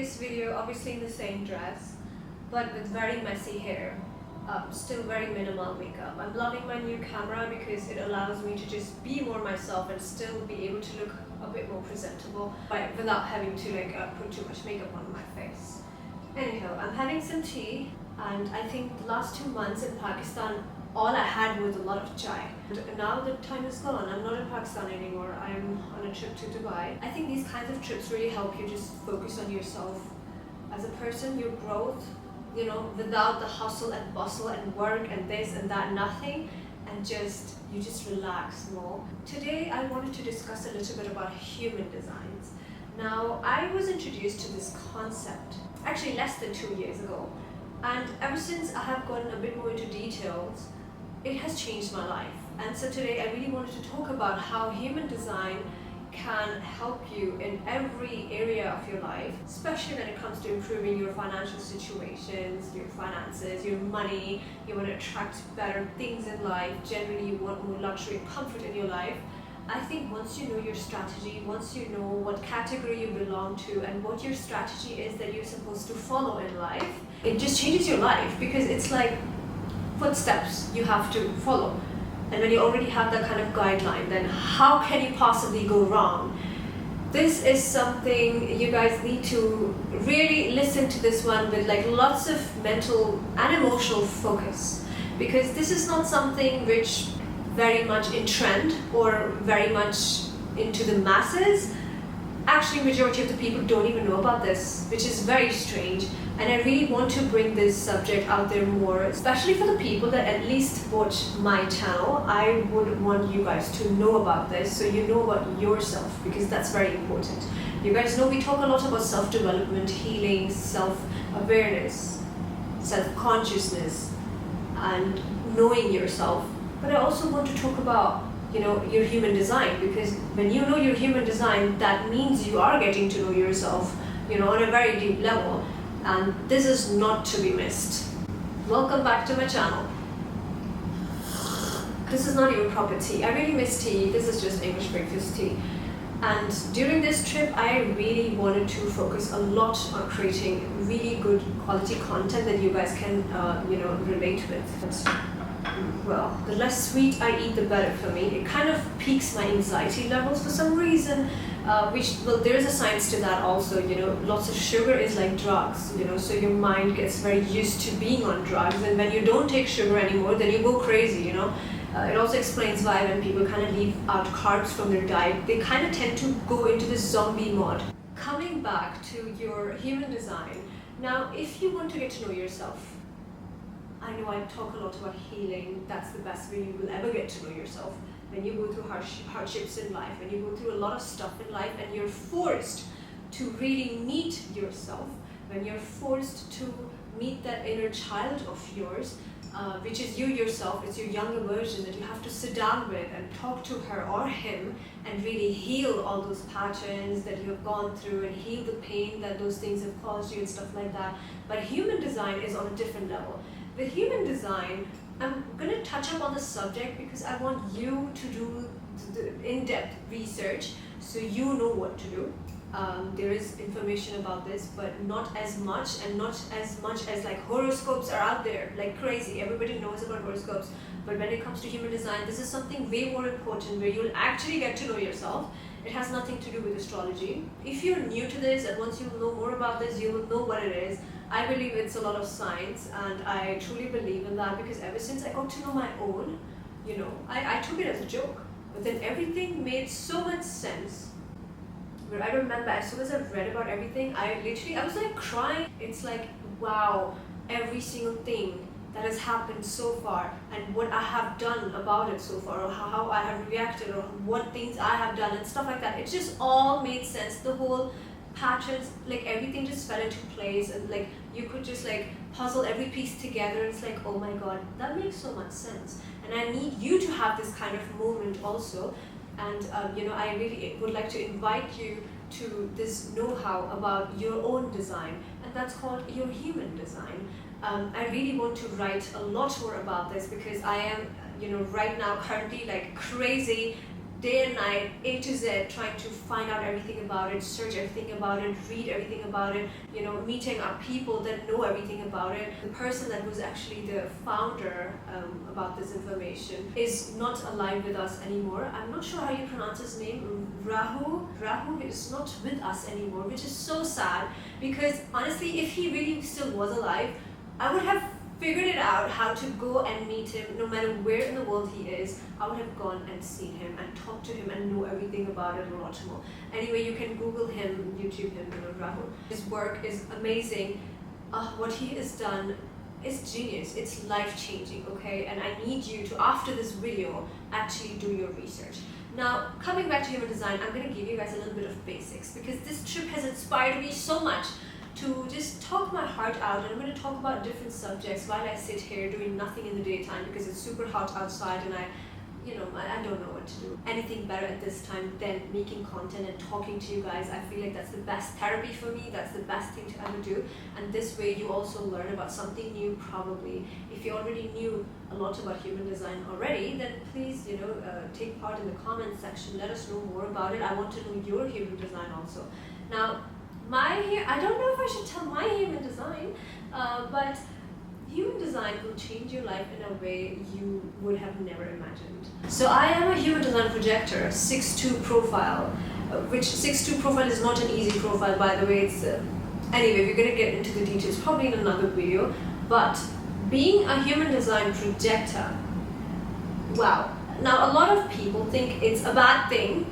this video obviously in the same dress, but with very messy hair. Still very minimal makeup. I'm loving my new camera because it allows me to just be more myself and still be able to look a bit more presentable, but without having to put too much makeup on my face. Anyhow, I'm having some tea, and I think the last 2 months in Pakistan, all I had was a lot of chai. And now the time is gone. I'm not in Pakistan anymore. I'm on a trip to Dubai. I think these kinds of trips really help you just focus on yourself as a person, your growth, you know, without the hustle and bustle and work and this and that, nothing, and you just relax more. Today I wanted to discuss a little bit about human designs. Now, I was introduced to this concept actually less than 2 years ago, and ever since I have gone a bit more into details, it has changed my life. And so today I really wanted to talk about how human design can help you in every area of your life, especially when it comes to improving your financial situations, your finances, your money. You want to attract better things in life. Generally, you want more luxury and comfort in your life. I think once you know your strategy, once you know what category you belong to and what your strategy is that you're supposed to follow in life, it just changes your life, because it's like footsteps you have to follow. And when you already have that kind of guideline, then how can you possibly go wrong? This is something you guys need to really listen to this one with lots of mental and emotional focus, because this is not something which very much in trend or very much into the masses. Actually, majority of the people don't even know about this, which is very strange. And I really want to bring this subject out there more, especially for the people that at least watch my channel. I would want you guys to know about this, so you know about yourself, because that's very important. You guys know we talk a lot about self-development, healing, self-awareness, self-consciousness, and knowing yourself. But I also want to talk about, you know, your human design, because when you know your human design, that means you are getting to know yourself, you know, on a very deep level. And this is not to be missed. Welcome back to my channel. This is not even proper tea. I really miss tea. This is just English breakfast tea. And during this trip, I really wanted to focus a lot on creating really good quality content that you guys can, relate with. Well, the less sweet I eat, the better for me. It kind of peaks my anxiety levels for some reason. There is a science to that also, you know. Lots of sugar is like drugs, you know, so your mind gets very used to being on drugs, and when you don't take sugar anymore, then you go crazy, you know. It also explains why when people kind of leave out carbs from their diet, they kind of tend to go into this zombie mode. Coming back to your human design, now if you want to get to know yourself, I know I talk a lot about healing. That's the best way you will ever get to know yourself. When you go through hardships in life, when you go through a lot of stuff in life, and you're forced to really meet yourself, when you're forced to meet that inner child of yours, which is you yourself, it's your younger version that you have to sit down with and talk to her or him and really heal all those patterns that you have gone through and heal the pain that those things have caused you and stuff like that. But human design is on a different level. With human design, I'm going to touch up on the subject because I want you to do the in-depth research so you know what to do. There is information about this, but not as much, and not as much as horoscopes are out there like crazy. Everybody knows about horoscopes, but when it comes to human design, this is something way more important where you'll actually get to know yourself. It has nothing to do with astrology. If you're new to this, and once you know more about this, you will know what it is. I believe it's a lot of science, and I truly believe in that, because ever since I got to know my own, you know, I took it as a joke, but then everything made so much sense. Where I remember as soon as I read about everything, I was like crying. It's like, wow, every single thing that has happened so far, and what I have done about it so far, or how I have reacted, or what things I have done and stuff like that. It just all made sense. The whole patterns, everything just fell into place, and you could just puzzle every piece together. It's like, oh my god, that makes so much sense. And I need you to have this kind of moment also. And I really would like to invite you to this know-how about your own design, and that's called your human design. I really want to write a lot more about this, because I am, right now currently crazy day and night, A to Z, trying to find out everything about it, search everything about it, read everything about it, meeting up people that know everything about it. The person that was actually the founder about this information is not alive with us anymore. I'm not sure how you pronounce his name. Rahu is not with us anymore, which is so sad, because honestly, if he really still was alive, I would have figured it out how to go and meet him. No matter where in the world he is, I would have gone and seen him and talked to him and know everything about it a lot more. Anyway, you can Google him, YouTube him, Rahul. His work is amazing. What he has done is genius. It's life-changing, okay? And I need you to, after this video, actually do your research. Now, coming back to human design, I'm going to give you guys a little bit of basics, because this trip has inspired me so much to just talk my heart out, and I'm going to talk about different subjects while I sit here doing nothing in the daytime, because it's super hot outside and I don't know what to do. Anything better at this time than making content and talking to you guys. I feel like that's the best therapy for me. That's the best thing to ever do. And this way you also learn about something new probably. If you already knew a lot about human design already, then please, take part in the comment section. Let us know more about it. I want to know your human design also. Now, I don't know if I should tell my human design, but human design will change your life in a way you would have never imagined. So I am a human design projector, 6'2" profile, which 6'2" profile is not an easy profile, by the way. It's anyway, we're gonna get into the details probably in another video. But being a human design projector, wow. Now a lot of people think it's a bad thing,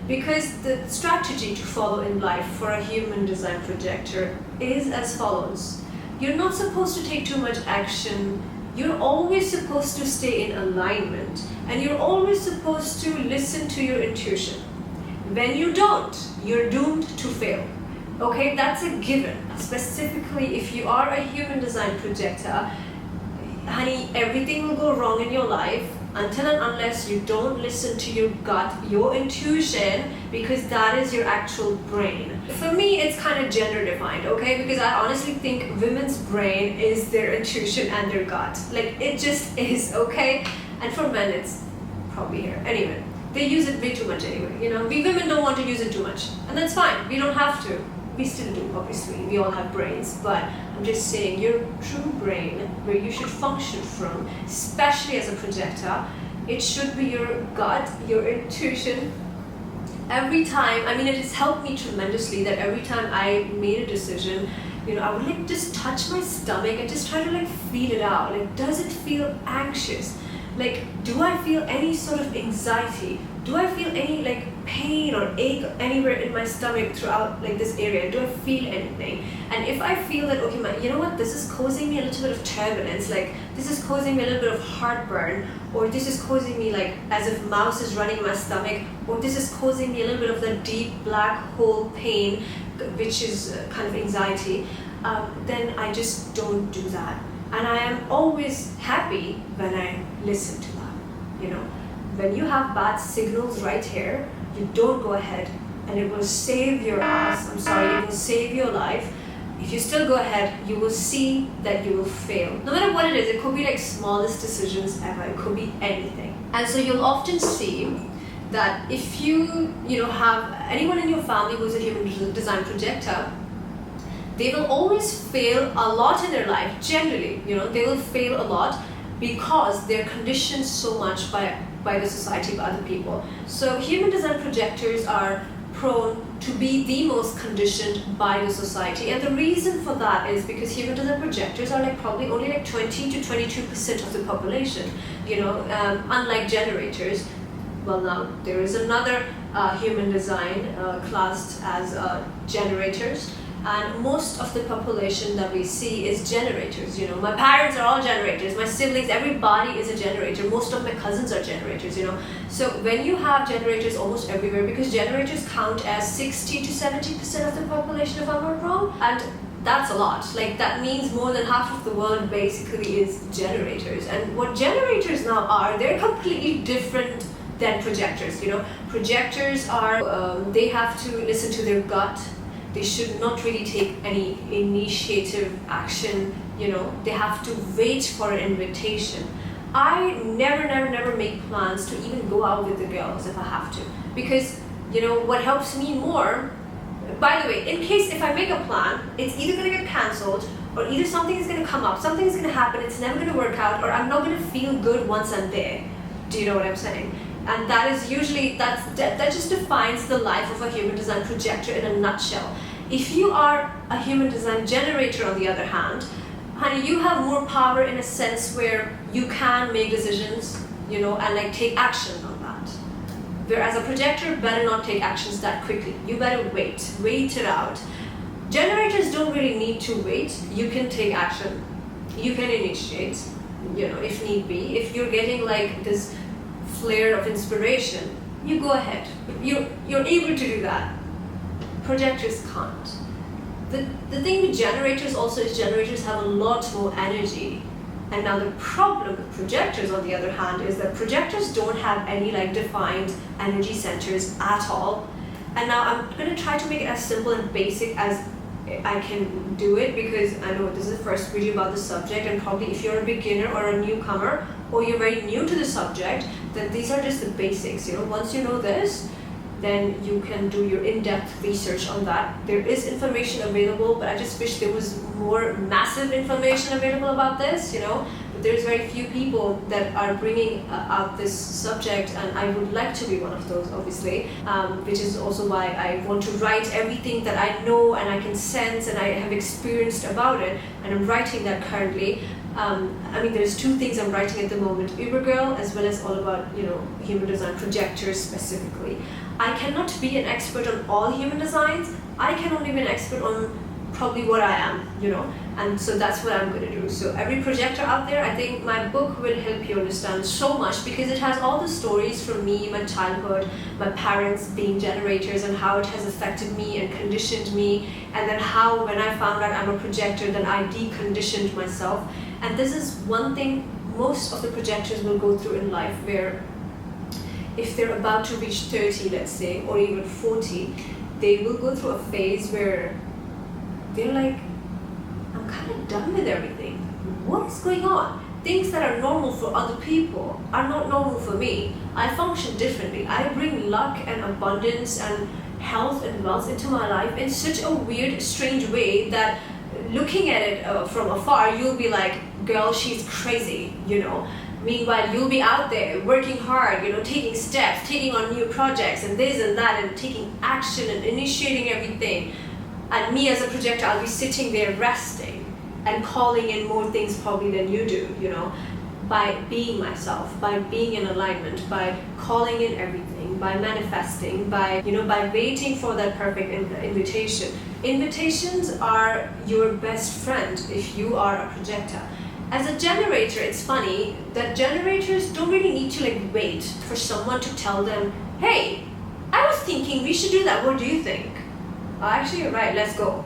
because the strategy to follow in life for a human design projector is as follows. You're not supposed to take too much action. You're always supposed to stay in alignment, and you're always supposed to listen to your intuition. When you don't, you're doomed to fail. Okay, that's a given. Specifically, if you are a human design projector, honey, everything will go wrong in your life until and unless you don't listen to your gut, your intuition, because that is your actual brain. For me, it's kind of gender defined, okay? Because I honestly think women's brain is their intuition and their gut. Like, it just is, okay? And for men, it's probably here. Anyway, they use it way too much anyway, We women don't want to use it too much, and that's fine. We don't have to. We still do, obviously. We all have brains, but I'm just saying your true brain, where you should function from, especially as a projector, it should be your gut, your intuition. Every time, it has helped me tremendously that every time I made a decision, I would just touch my stomach and just try to feel it out. Does it feel anxious? Do I feel any sort of anxiety? Do I feel any pain or ache anywhere in my stomach throughout this area? Do I feel anything? And if I feel that, okay, this is causing me a little bit of turbulence, this is causing me a little bit of heartburn, or this is causing me as if mouse is running in my stomach, or this is causing me a little bit of the deep black hole pain, which is kind of anxiety, then I just don't do that. And I am always happy when I listen to that, When you have bad signals right here, you don't go ahead, and it will save your ass. It will save your life. If you still go ahead, you will see that you will fail. No matter what it is, it could be smallest decisions ever. It could be anything. And so you'll often see that if you have anyone in your family who's a human design projector, they will always fail a lot in their life. Generally, they will fail a lot because they're conditioned so much by the society, by other people. So human design projectors are prone to be the most conditioned by the society, and the reason for that is because human design projectors are probably only 20 to 22% of the population, unlike generators. Well, now there is another human design classed as generators. And most of the population that we see is generators. My parents are all generators. My siblings, everybody is a generator. Most of my cousins are generators. So when you have generators almost everywhere, because generators count as 60 to 70% of the population, if I'm not wrong, and that's a lot. That means more than half of the world basically is generators. And what generators now are, they're completely different than projectors. Projectors are they have to listen to their gut. They should not really take any initiative action, they have to wait for an invitation. I never make plans to even go out with the girls if I have to, because what helps me more. By the way, in case if I make a plan, it's either going to get cancelled, or either something is going to come up, something is going to happen, it's never going to work out, or I'm not going to feel good once I'm there. Do you know what I'm saying? And that is usually, that just defines the life of a human design projector in a nutshell. If you are a human design generator, on the other hand, honey, you have more power in a sense where you can make decisions, and like take action on that. Whereas a projector better not take actions that quickly. You better wait it out. Generators don't really need to wait. You can take action. You can initiate, if need be. If you're getting like this flare of inspiration, you go ahead. You're able to do that. Projectors can't. The thing with generators also is generators have a lot more energy. And now the problem with projectors, on the other hand, is that projectors don't have any like defined energy centers at all. And now I'm going to try to make it as simple and basic as I can do it, because I know this is the first video about the subject, and probably if you're a beginner or a newcomer, or you're very new to the subject, then these are just the basics. Once you know this, then you can do your in-depth research on that. There is information available, but I just wish there was more massive information available about this, But there's very few people that are bringing out this subject, and I would like to be one of those, obviously, which is also why I want to write everything that I know and I can sense and I have experienced about it, and I'm writing that currently. There's two things I'm writing at the moment, Ubergirl, as well as all about, human design projectors specifically. I cannot be an expert on all human designs. I can only be an expert on probably what I am, and so that's what I'm going to do. So every projector out there, I think my book will help you understand so much, because it has all the stories from me, my childhood, my parents being generators, and how it has affected me and conditioned me, and then how when I found out I'm a projector, then I deconditioned myself. And this is one thing most of the projectors will go through in life, where if they're about to reach 30, let's say, or even 40, they will go through a phase where they're like, I'm kind of done with everything. What is going on? Things that are normal for other people are not normal for me. I function differently. I bring luck and abundance and health and wealth into my life in such a weird, strange way that looking at it from afar, you'll be like, girl, she's crazy, Meanwhile, you'll be out there working hard, taking steps, taking on new projects and this and that, and taking action and initiating everything. And me as a projector, I'll be sitting there resting and calling in more things probably than you do, by being myself, by being in alignment, by calling in everything, by manifesting, by waiting for that perfect invitation. Invitations are your best friend if you are a projector. As a generator, it's funny that generators don't really need to wait for someone to tell them, hey, I was thinking we should do that, what do you think? Oh, actually, you're right, let's go.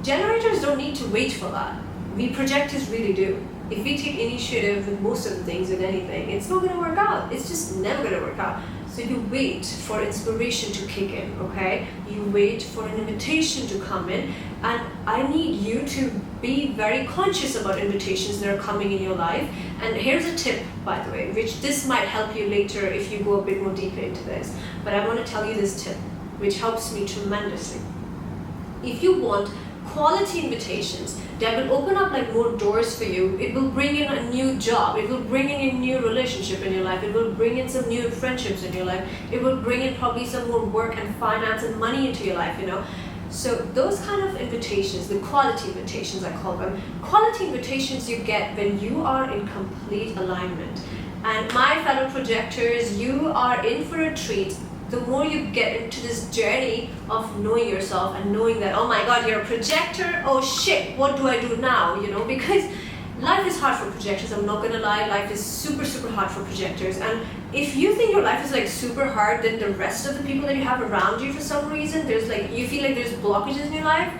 Generators don't need to wait for that. We projectors really do. If we take initiative with most of the things, with anything, it's not going to work out. It's just never going to work out. So you wait for inspiration to kick in, okay? You wait for an invitation to come in, and I need you to be very conscious about invitations that are coming in your life. And here's a tip, by the way, which this might help you later if you go a bit more deeper into this. But I want to tell you this tip, which helps me tremendously. If you want quality invitations that will open up more doors for you, it will bring in a new job, it will bring in a new relationship in your life, it will bring in some new friendships in your life, it will bring in probably some more work and finance and money into your life, So those kind of invitations, the quality invitations I call them, quality invitations you get when you are in complete alignment. And my fellow projectors, you are in for a treat. The more you get into this journey of knowing yourself and knowing that, oh my God, you're a projector, oh shit, what do I do now? Because life is hard for projectors, I'm not gonna lie, life is super, super hard for projectors. And if you think your life is super hard, then the rest of the people that you have around you for some reason, you feel like there's blockages in your life,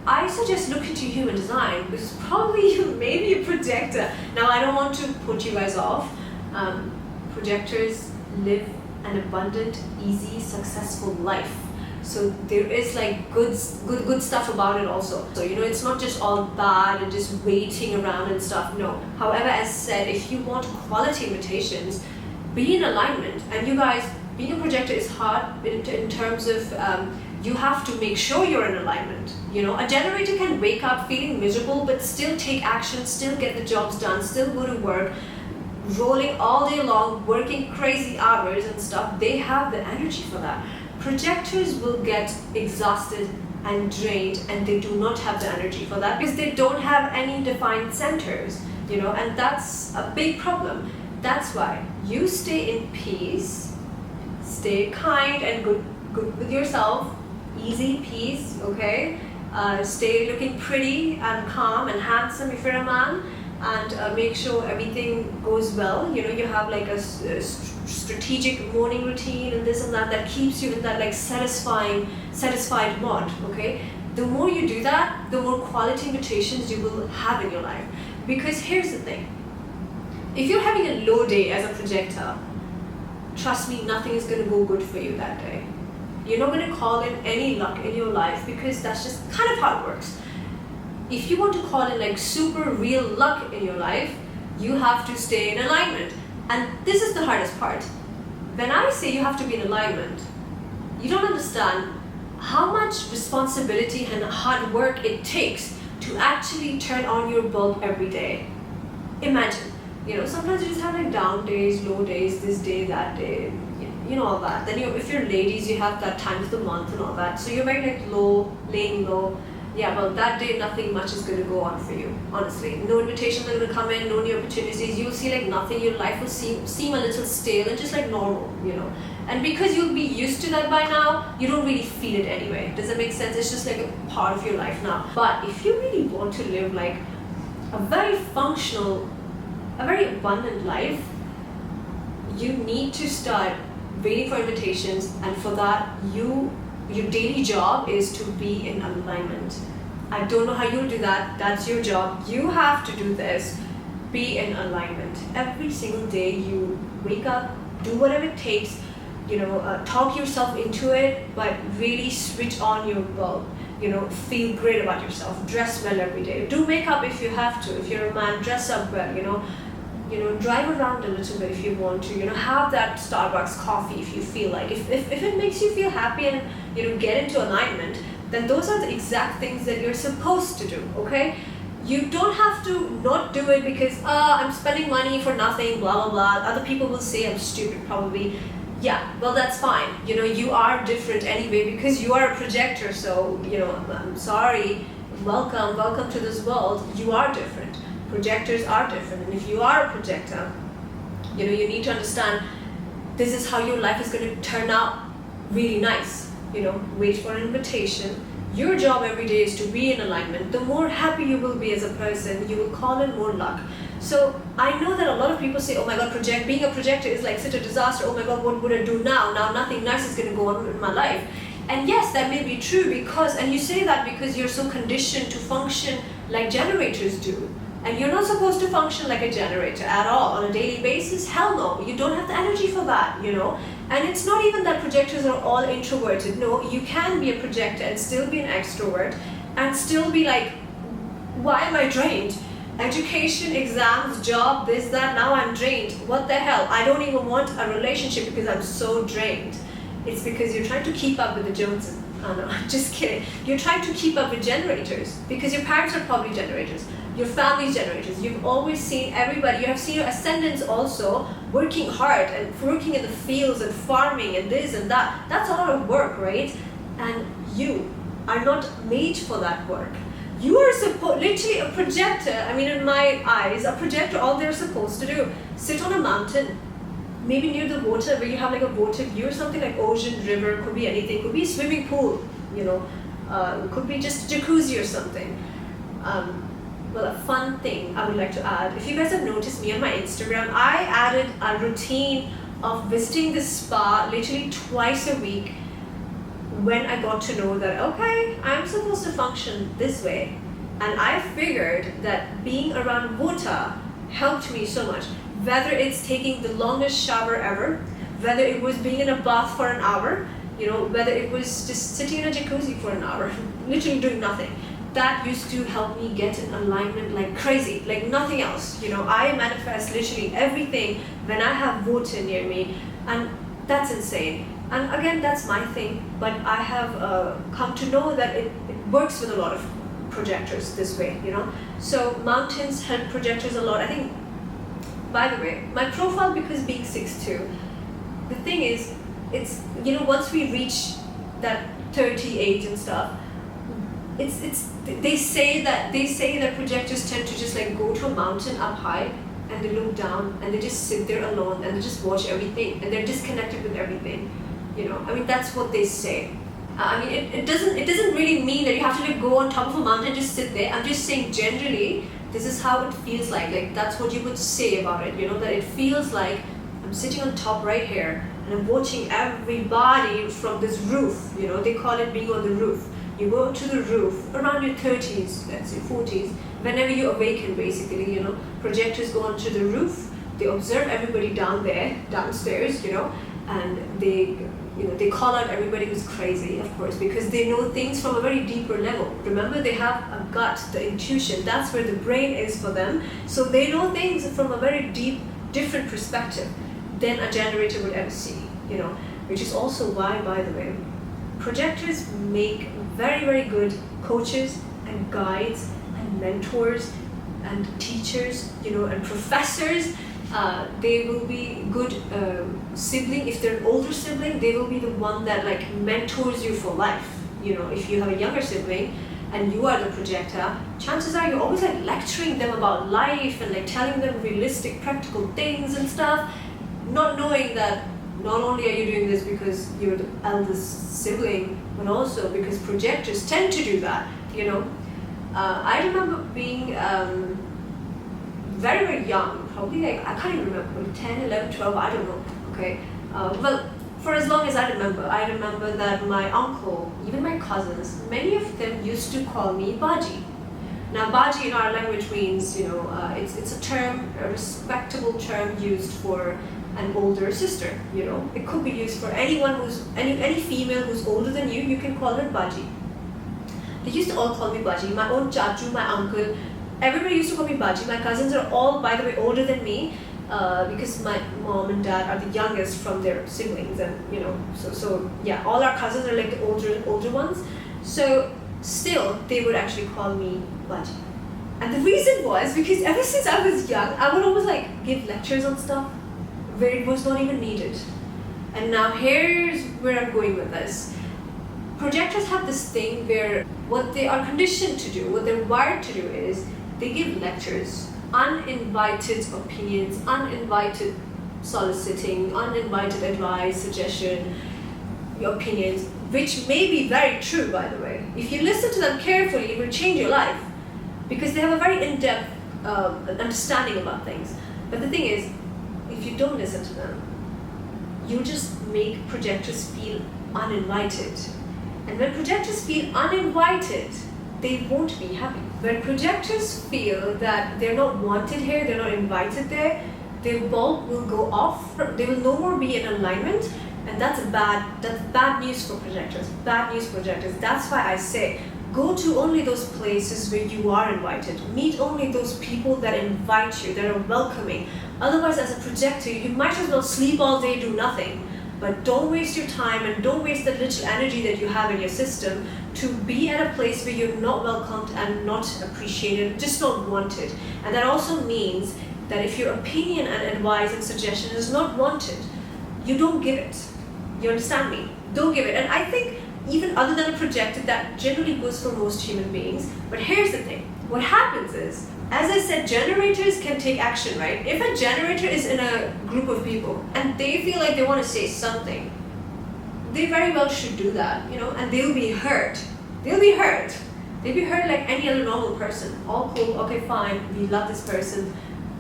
I suggest look into human design, because probably you may be a projector. Now, I don't want to put you guys off. Projectors live an abundant, easy, successful life. So there is like good stuff about it also. So it's not just all bad and just waiting around and stuff. No. However, as said, if you want quality invitations, be in alignment. And you guys, being a projector is hard in terms of you have to make sure you're in alignment. A generator can wake up feeling miserable but still take action, still get the jobs done, still go to work, rolling all day long, working crazy hours and stuff. They have the energy for that. Projectors will get exhausted and drained, and they do not have the energy for that because they don't have any defined centers, and that's a big problem. That's why you stay in peace, stay kind and good with yourself, easy peace, okay? Stay looking pretty and calm and handsome if you're a man, and make sure everything goes well. You have like a strategic morning routine and this and that keeps you in that like satisfied mode, okay? The more you do that, the more quality invitations you will have in your life. Because here's the thing, if you're having a low day as a projector, trust me, nothing is going to go good for you that day. You're not going to call in any luck in your life because that's just kind of how it works. If you want to call in like super real luck in your life, you have to stay in alignment. And this is the hardest part. When I say you have to be in alignment, you don't understand how much responsibility and hard work it takes to actually turn on your bulb every day. Imagine, sometimes you just have like down days, low days, this day, that day, all that. Then if you're ladies, you have that time of the month and all that. So you're very like laying low. Yeah, well, that day nothing much is going to go on for you, honestly. No invitations are going to come in, no new opportunities. You'll see like nothing. Your life will seem a little stale and just like normal, And because you'll be used to that by now, you don't really feel it anyway. Does that make sense? It's just like a part of your life now. But if you really want to live like a very functional, a very abundant life, you need to start waiting for invitations, and for that, your daily job is to be in alignment. I don't know how you'll do that. That's your job. You have to do this. Be in alignment. Every single day you wake up, do whatever it takes, talk yourself into it, but really switch on your bulb. Feel great about yourself. Dress well every day. Do makeup if you have to. If you're a man, dress up well, drive around a little bit if you want to, have that Starbucks coffee if you feel like. If it makes you feel happy and, get into alignment, then those are the exact things that you're supposed to do, okay? You don't have to not do it because, I'm spending money for nothing, blah, blah, blah. Other people will say I'm stupid, probably. Yeah, well, that's fine. You are different anyway because you are a projector, so, I'm sorry. Welcome to this world. You are different. Projectors are different, and if you are a projector, you need to understand this is how your life is going to turn out really nice. Wait for an invitation. Your job every day is to be in alignment. The more happy you will be as a person, you will call in more luck. So I know that a lot of people say, oh my God, being a projector is like such a disaster. Oh my God, what would I do now? Now nothing nice is going to go on in my life. And yes, that may be true and you say that because you're so conditioned to function like generators do. And you're not supposed to function like a generator at all on a daily basis. Hell no, you don't have the energy for that, And it's not even that projectors are all introverted. No, you can be a projector and still be an extrovert and still be like, why am I drained? Education, exams, job, this, that, now I'm drained. What the hell? I don't even want a relationship because I'm so drained. It's because you're trying to keep up with the Joneses. Oh no, I'm just kidding. You're trying to keep up with generators because your parents are probably generators. Your family's generators. You've always seen everybody. You have seen your ascendants also working hard and working in the fields and farming and this and that. That's a lot of work, right? And you are not made for that work. You are literally a projector. I mean, in my eyes, a projector, all they're supposed to do, sit on a mountain, maybe near the water where you have like a water view or something like ocean, river, could be anything, could be a swimming pool, could be just a jacuzzi or something. Well, a fun thing I would like to add, if you guys have noticed me on my Instagram, I added a routine of visiting the spa literally twice a week when I got to know that, okay, I'm supposed to function this way. And I figured that being around water helped me so much. Whether it's taking the longest shower ever, whether it was being in a bath for an hour, whether it was just sitting in a jacuzzi for an hour, literally doing nothing. That used to help me get in alignment like crazy, like nothing else. I manifest literally everything when I have water near me, and that's insane. And again, that's my thing, but I have come to know that it works with a lot of projectors this way, So mountains help projectors a lot. I think, by the way, my profile, because being 6'2", the thing is, it's, once we reach that 30 age and stuff, they say that projectors tend to just like go to a mountain up high and they look down and they just sit there alone and they just watch everything and they're disconnected with everything. That's what they say. It doesn't really mean that you have to like go on top of a mountain and just sit there. I'm just saying generally this is how it feels like that's what you would say about it, that it feels like I'm sitting on top right here and I'm watching everybody from this roof. They call it being on the roof. You go to the roof around your 30s, let's say 40s, whenever you awaken basically, projectors go onto the roof, they observe everybody downstairs, and they call out everybody who's crazy, of course, because they know things from a very deeper level. Remember, they have a gut, the intuition, that's where the brain is for them, so they know things from a very deep, different perspective than a generator would ever see, which is also why, by the way, projectors make very, very good coaches and guides and mentors and teachers, and professors. They will be good sibling. If they're an older sibling, they will be the one that like mentors you for life. If you have a younger sibling and you are the projector, chances are you're always like lecturing them about life and like telling them realistic, practical things and stuff, not knowing that not only are you doing this because you're the eldest sibling, but also because projectors tend to do that, I remember being very, very young, probably like, I can't even remember, 10, 11, 12, I don't know, okay? Well, for as long as I remember that my uncle, even my cousins, many of them used to call me Baji. Now, Baji in our language means, it's a term, a respectable term used for an older sister, It could be used for anyone any female who's older than you, you can call her Baji. They used to all call me Baji. My own chachu, my uncle, everybody used to call me Baji. My cousins are all, by the way, older than me, because my mom and dad are the youngest from their siblings, and so yeah, all our cousins are like the older ones. So still, they would actually call me Baji. And the reason was because ever since I was young, I would always like give lectures on stuff where it was not even needed. And now here's where I'm going with this. Projectors have this thing where what they are conditioned to do, what they're wired to do is they give lectures, uninvited opinions, uninvited soliciting, uninvited advice, suggestion, opinions, which may be very true, by the way. If you listen to them carefully, it will change your life because they have a very in-depth understanding about things. But the thing is, if you don't listen to them, you just make projectors feel uninvited. And when projectors feel uninvited, they won't be happy. When projectors feel that they're not wanted here, they're not invited there, their bulb will go off, they will no more be in alignment, and that's bad news for projectors. Bad news for projectors. That's why I say, go to only those places where you are invited. Meet only those people that invite you, that are welcoming. Otherwise, as a projector, you might as well sleep all day, do nothing. But don't waste your time and don't waste the little energy that you have in your system to be at a place where you're not welcomed and not appreciated, just not wanted. And that also means that if your opinion and advice and suggestion is not wanted, you don't give it. You understand me? Don't give it. And I think even other than a projector, that generally goes for most human beings. But here's the thing. What happens is, as I said, generators can take action, right? If a generator is in a group of people and they feel like they want to say something, they very well should do that, and they'll be hurt. They'll be hurt. They'll be hurt like any other normal person. All cool, okay, fine, we love this person,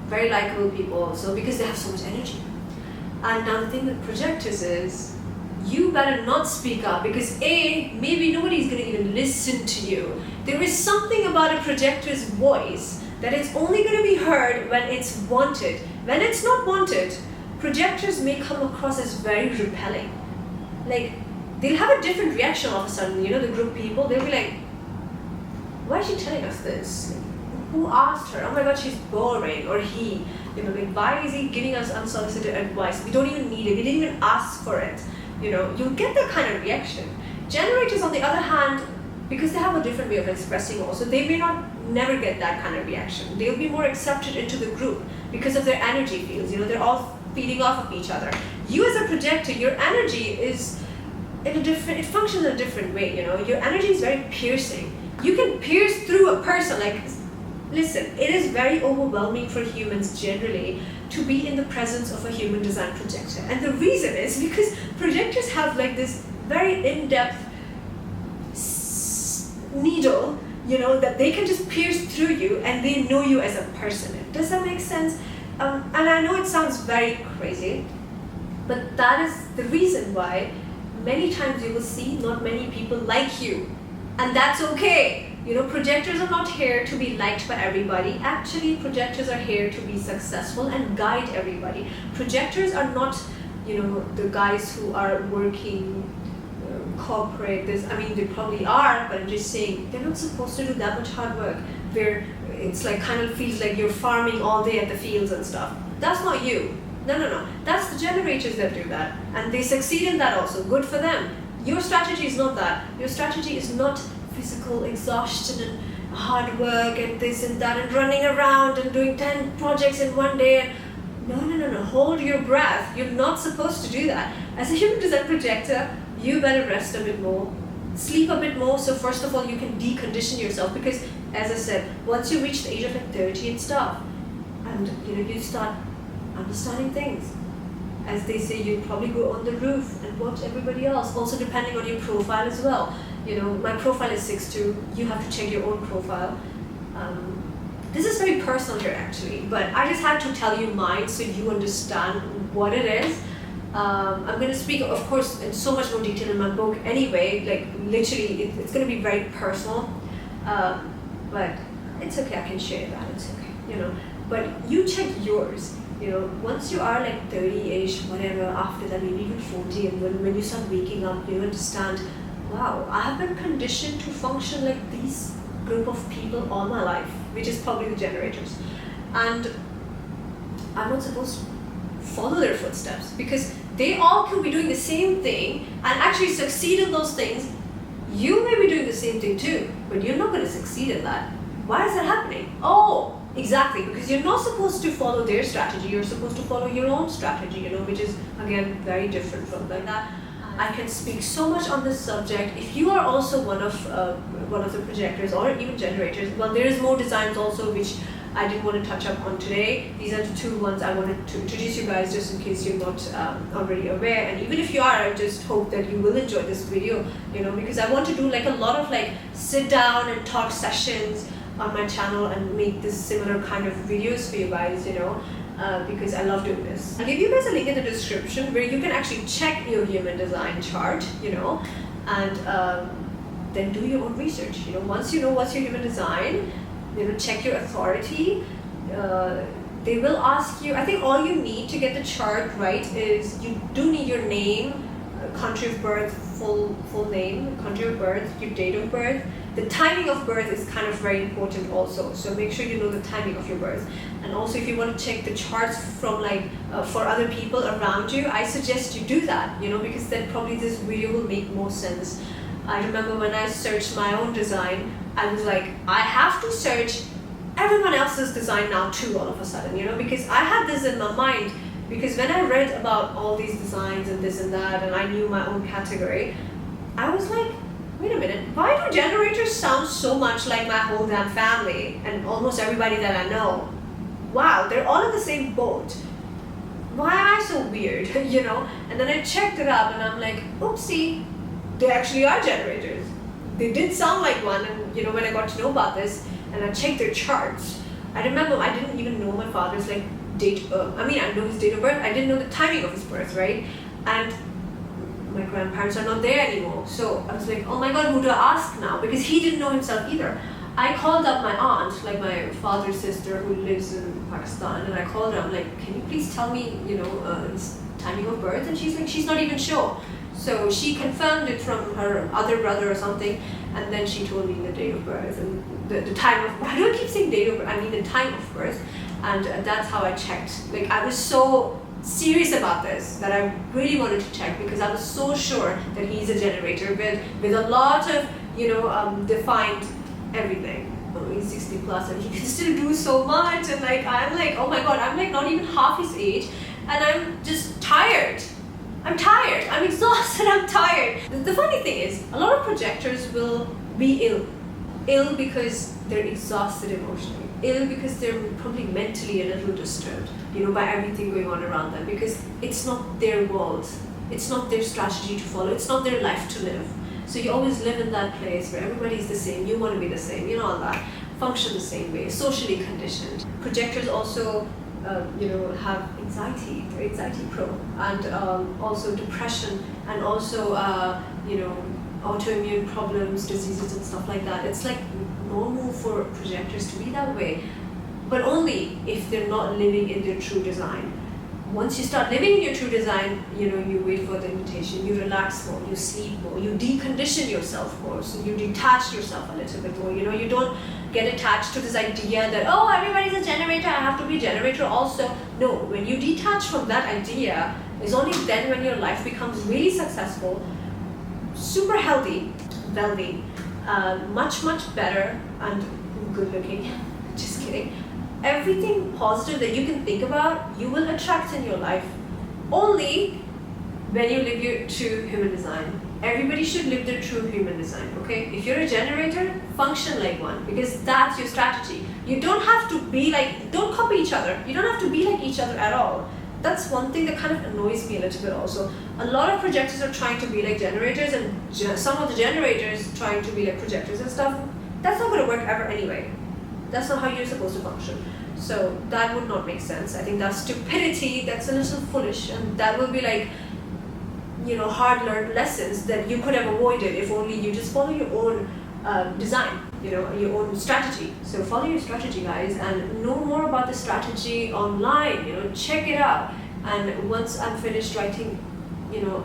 very likable people also, because they have so much energy. And now the thing with projectors is, you better not speak up because A, maybe nobody's going to even listen to you. There is something about a projector's voice that it's only going to be heard when it's wanted. When it's not wanted, projectors may come across as very repelling. Like, they'll have a different reaction all of a sudden. You know, the group people, they'll be like, why is she telling us this? Who asked her? Oh my god, she's boring. Or he, you know, like, why is he giving us unsolicited advice? We don't even need it. We didn't even ask for it. You know, you'll get that kind of reaction. Generators, on the other hand, because they have a different way of expressing also, they may never get that kind of reaction. They'll be more accepted into the group because of their energy fields. You know, they're all feeding off of each other. You as a projector, your energy is it functions in a different way, you know. Your energy is very piercing. You can pierce through a person. Like, listen, it is very overwhelming for humans generally to be in the presence of a human design projector. And the reason is because projectors have like this very in-depth needle, you know, that they can just pierce through you and they know you as a person. Does that make sense? And I know it sounds very crazy, but that is the reason why many times you will see not many people like you. And that's okay. You know, projectors are not here to be liked by everybody. Actually, projectors are here to be successful and guide everybody. Projectors are not, you know, the guys who are working corporate, I mean, they probably are, but I'm just saying, they're not supposed to do that much hard work where it's like kind of feels like you're farming all day at the fields and stuff. That's not you. No. That's the generators that do that. And they succeed in that also. Good for them. Your strategy is not that. Your strategy is not physical exhaustion and hard work and this and that and running around and doing 10 projects in one day. No. Hold your breath. You're not supposed to do that. As a human design projector, you better rest a bit more, sleep a bit more. So first of all, you can decondition yourself, because as I said, once you reach the age of like 30 and stuff, and you know, you start understanding things. As they say, you probably go on the roof and watch everybody else, also depending on your profile as well. You know, my profile is 6'2", you have to check your own profile. This is very personal here actually, but I just had to tell you mine so you understand what it is. I'm going to speak, of course, in so much more detail in my book anyway, like literally it's going to be very personal, but it's okay, I can share that, it's okay, you know. But you check yours, you know, once you are like 30-ish, whatever, after that maybe even 40, and when you start waking up, you understand, wow, I have been conditioned to function like these group of people all my life, which is probably the generators. And I'm not supposed to follow their footsteps, because they all could be doing the same thing and actually succeed in those things. You may be doing the same thing too, but you're not going to succeed in that. Why is that happening? Oh, exactly, because you're not supposed to follow their strategy, you're supposed to follow your own strategy, you know, which is again very different from like that. I can speak so much on this subject. If you are also one of the projectors or even generators, well, there is more designs also which I didn't want to touch up on today. These are the two ones I wanted to introduce you guys, just in case you're not already aware. And even if you are, I just hope that you will enjoy this video, you know, because I want to do like a lot of like sit down and talk sessions on my channel and make this similar kind of videos for you guys, you know, because I love doing this. I'll give you guys a link in the description where you can actually check your human design chart, you know, and then do your own research. You know, once you know what's your human design, they will check your authority. They will ask you, I think all you need to get the chart right is you do need your name, country of birth, full name, country of birth, your date of birth. The timing of birth is kind of very important also, so make sure you know the timing of your birth. And also if you want to check the charts from like for other people around you, I suggest you do that, you know, because then probably this video will make more sense. I remember when I searched my own design, I was like, I have to search everyone else's design now too all of a sudden, you know, because I had this in my mind, because when I read about all these designs and this and that, and I knew my own category, I was like, wait a minute, why do generators sound so much like my whole damn family and almost everybody that I know? Wow, they're all in the same boat. Why am I so weird, you know? And then I checked it out and I'm like, oopsie, they actually are generators. They did sound like one, and you know, when I got to know about this and I checked their charts, I remember I didn't even know my father's like date, I mean, I know his date of birth, I didn't know the timing of his birth, right? And my grandparents are not there anymore. So I was like, oh my god, who do I ask now? Because he didn't know himself either. I called up my aunt, like my father's sister who lives in Pakistan, and I called her, I'm like, can you please tell me, you know, his timing of birth? And she's like, she's not even sure. So she confirmed it from her other brother or something, and then she told me the date of birth and the time of birth. Why do I keep saying date of birth? I mean the time of birth. And that's how I checked. Like, I was so serious about this that I really wanted to check, because I was so sure that he's a generator with a lot of, defined everything. He's 60 plus and he can still do so much, and like I'm like, oh my god, I'm like not even half his age, and I'm just tired. I'm tired, I'm exhausted, I'm tired. The funny thing is, a lot of projectors will be ill. Ill because they're exhausted emotionally. Ill because they're probably mentally a little disturbed, by everything going on around them, because it's not their world. It's not their strategy to follow. It's not their life to live. So you always live in that place where everybody's the same, you want to be the same, all that. Function the same way, socially conditioned. Projectors also, have anxiety, they're anxiety prone, and also depression, and also, autoimmune problems, diseases and stuff like that. It's like normal for projectors to be that way, but only if they're not living in their true design. Once you start living in your true design, you wait for the invitation, you relax more, you sleep more, you decondition yourself more, so you detach yourself a little bit more, you don't get attached to this idea that, oh, everybody's a generator, I have to be a generator also. No, when you detach from that idea, it's only then when your life becomes really successful, super healthy, wealthy, much, much better, and good looking. Just kidding. Everything positive that you can think about, you will attract in your life only when you live your true human design. Everybody should live their true human design, okay? If you're a generator, function like one, because that's your strategy. You don't have to be like, don't copy each other. You don't have to be like each other at all. That's one thing that kind of annoys me a little bit also. A lot of projectors are trying to be like generators, and some of the generators trying to be like projectors and stuff. That's not going to work ever anyway. That's not how you're supposed to function. So that would not make sense. I think that's stupidity, that's a little foolish, and that will be like, hard-learned lessons that you could have avoided if only you just follow your own design, your own strategy. So follow your strategy, guys, and know more about the strategy online, check it out. And once I'm finished writing,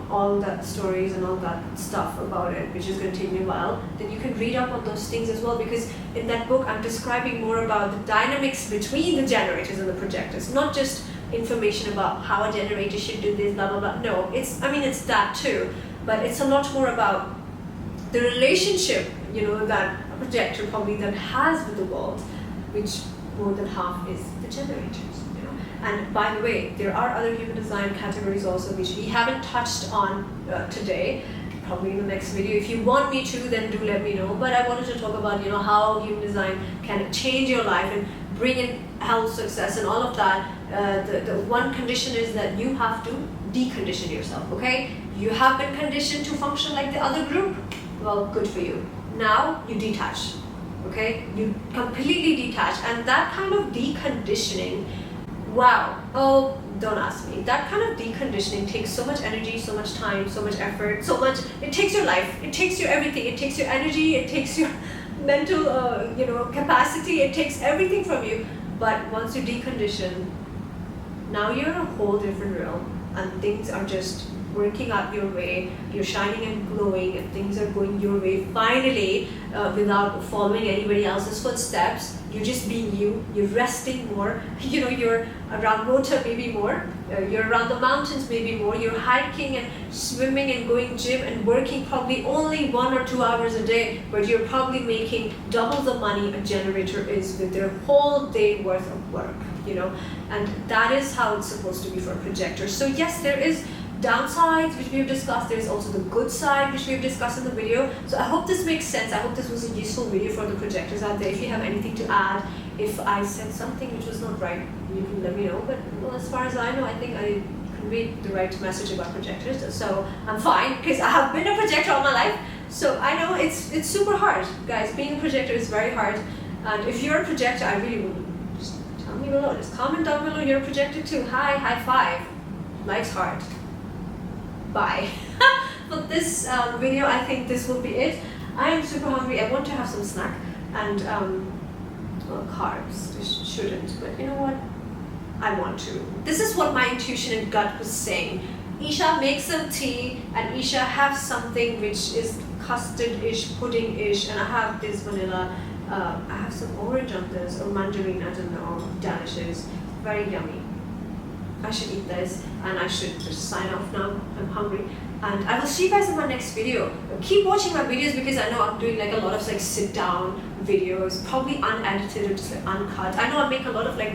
all that stories and all that stuff about it, which is going to take me a while, then you can read up on those things as well, because in that book I'm describing more about the dynamics between the generators and the projectors, not just information about how a generator should do this, blah, blah, blah. No, it's that too, but it's a lot more about the relationship, that a projector probably that has with the world, which more than half is the generators. And by the way, there are other human design categories also, which we haven't touched on today, probably in the next video. If you want me to, then do let me know. But I wanted to talk about, how human design can change your life and bring in health, success, and all of that. The one condition is that you have to decondition yourself, okay? You have been conditioned to function like the other group. Well, good for you. Now you detach, okay? You completely detach, and that kind of deconditioning, wow, oh, don't ask me. That kind of deconditioning takes so much energy, so much time, so much effort, it takes your life, it takes your everything, it takes your energy, it takes your mental, capacity, it takes everything from you. But once you decondition, now you're in a whole different realm, and things are just working out your way, you're shining and glowing, and things are going your way finally, without following anybody else's footsteps. You're just being you, you're resting more, you're around water maybe more, you're around the mountains maybe more, you're hiking and swimming and going gym and working probably only 1 or 2 hours a day, but you're probably making double the money a generator is with their whole day worth of work, and that is how it's supposed to be for a projector. So yes, there is downsides which we have discussed, there's also the good side which we have discussed in the video. So I hope this makes sense. I hope this was a useful video for the projectors out there. If you have anything to add, if I said something which was not right, you can let me know. But as far as I know, I think I conveyed the right message about projectors, so I'm fine, because I have been a projector all my life. So I know it's super hard, guys. Being a projector is very hard, and if you're a projector, I really would just tell me below, just comment down below you're a projector too. Hi, high five. Life's hard. Bye. For this video, I think this will be it. I am super hungry. I want to have some snack and carbs. Shouldn't, but you know what? I want to. This is what my intuition and gut was saying. Esha, make some tea, and Esha, have something which is custard-ish, pudding-ish, and I have this vanilla. I have some orange on this, or mandarin, I don't know, delicious, very yummy. I should eat this, and I should just sign off now. I'm hungry, and I will see you guys in my next video. Keep watching my videos because I know I'm doing like a lot of like sit-down videos, probably unedited or just like uncut. I know I make a lot of like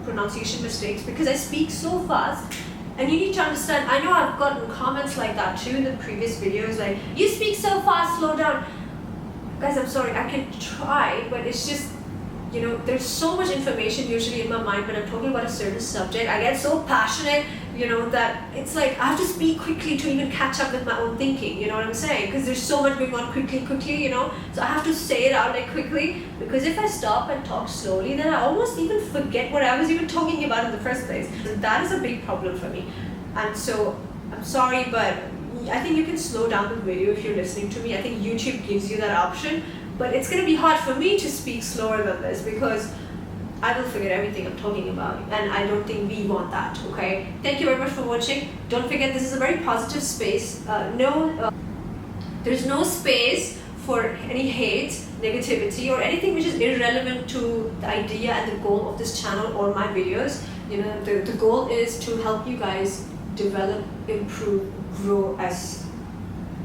pronunciation mistakes because I speak so fast. And you need to understand, I know I've gotten comments like that too in the previous videos, like, you speak so fast, slow down. Guys, I'm sorry, I can try, but it's just, you know, there's so much information usually in my mind when I'm talking about a certain subject. I get so passionate, you know, that it's like I have to speak quickly to even catch up with my own thinking, you know what I'm saying? Because there's so much going on quickly, you know, so I have to say it out like quickly, because if I stop and talk slowly, then I almost even forget what I was even talking about in the first place. So that is a big problem for me. And so I'm sorry, but I think you can slow down the video if you're listening to me. I think YouTube gives you that option, but it's going to be hard for me to speak slower than this because I will forget everything I'm talking about, and I don't think we want that, okay? Thank you very much for watching. Don't forget, this is a very positive space. There's no space for any hate, negativity, or anything which is irrelevant to the idea and the goal of this channel or my videos. You know, the goal is to help you guys develop, improve, grow as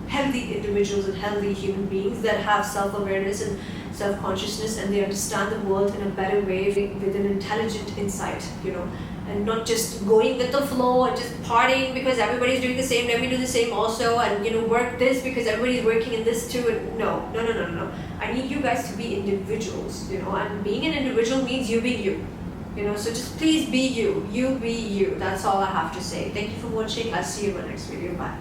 healthy individuals and healthy human beings that have self-awareness and self-consciousness, and they understand the world in a better way with an intelligent insight, you know, and not just going with the flow and just partying because everybody's doing the same, let me do the same also, and, you know, work this because everybody's working in this too. And no. I need you guys to be individuals, you know, and being an individual means you being you. You know, so just please be you. You be you. That's all I have to say. Thank you for watching. I'll see you in my next video. Bye.